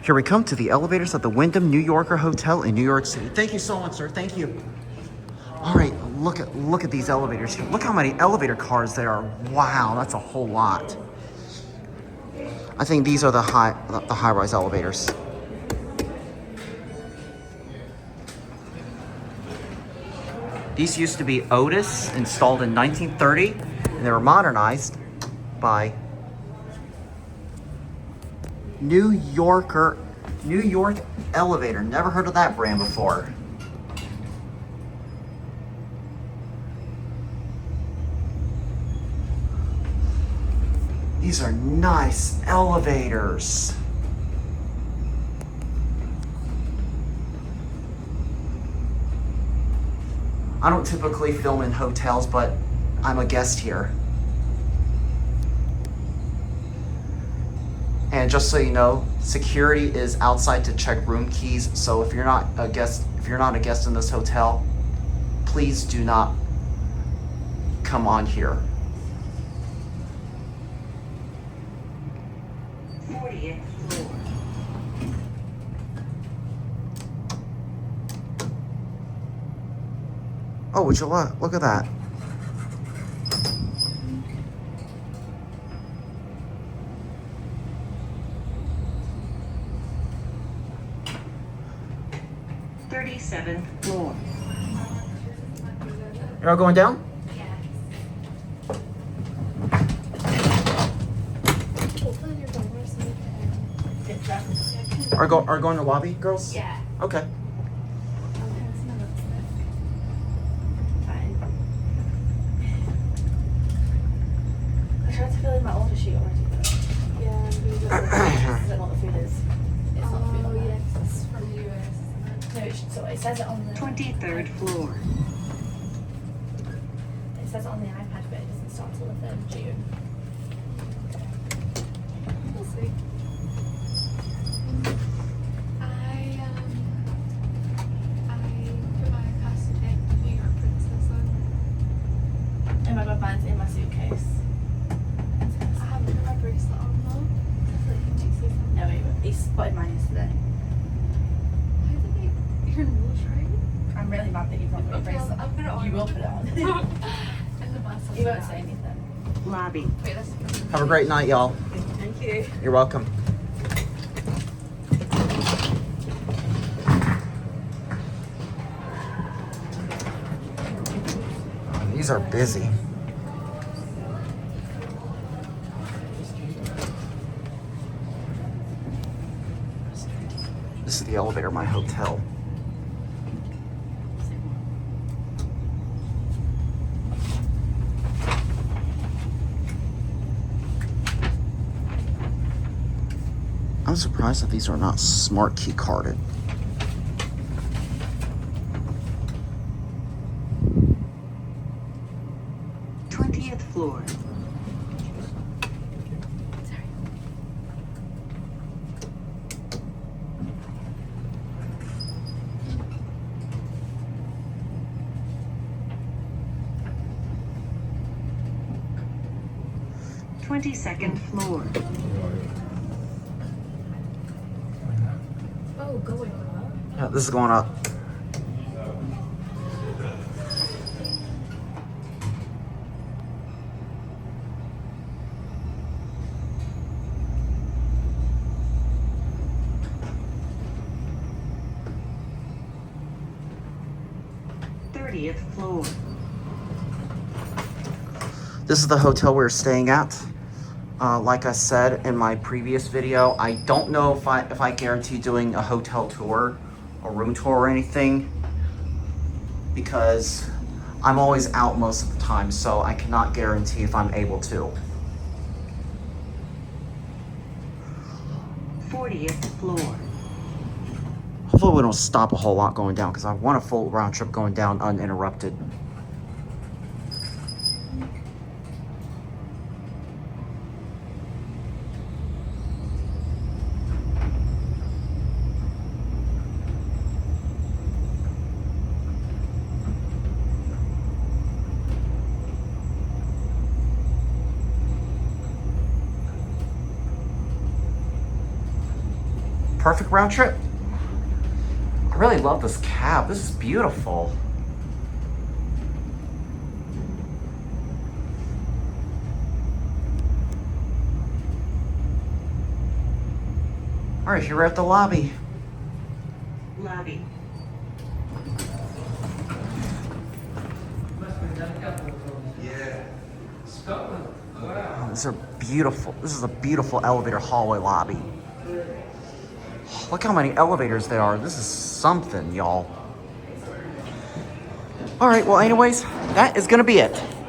Here we come to the elevators at the Wyndham New Yorker Hotel in New York City. Thank you so much, sir. Thank you. All right, look at these elevators here. Look how many elevator cars there are. Wow, that's a whole lot. I think these are the high-rise elevators. These used to be Otis, installed in 1930, and they were modernized by New York Elevator. Never heard of that brand before. These are nice elevators. I don't typically film in hotels, but I'm a guest here. And just so you know, security is outside to check room keys. So if you're not a guest in this hotel, please do not come on here. 40th floor. Oh, would you look at that? Thirty-seventh floor. You're all going down? Are going to lobby, girls? Yeah. Okay. I tried to fill in my order sheet already, but yeah, this isn't what the food is. It's not food on there. Yes, it's from the US. No, so it says it on the 23rd floor. It says it on the iPad, but it doesn't start till the 3rd of June. We'll see. I put my passport New York Princess on. Oh my god, mine's in my suitcase. I haven't put my bracelet on though. I feel like it makes it sound. No, he spotted mine yesterday. Why did they? You're in rules, right? I'm really mad that you've not got your Okay, bracelet. I'll put it on. You will put it on. In the bus. He won't say anything. Lobby. Wait, that's. Have a great night, y'all. Thank you. You're welcome. Oh, these are busy. This is the elevator of my hotel. I'm surprised that these are not smart key carded. Twentieth floor. Sorry. Twenty-second floor. Oh, going up. Yeah, this is going up. Thirtieth floor. This is the hotel we're staying at. Like I said in my previous video, I don't know if I guarantee doing a hotel tour, a room tour or anything, because I'm always out most of the time, so I cannot guarantee if I'm able to. 40th floor. Hopefully we don't stop a whole lot going down, because I want a full round trip going down uninterrupted. Perfect round trip. I really love this cab. This is beautiful. All right, here we're at the lobby. Lobby. Oh, these are beautiful. This is a beautiful elevator hallway lobby. Look how many elevators there are. This is something, y'all. All right, well, anyways, that is gonna be it.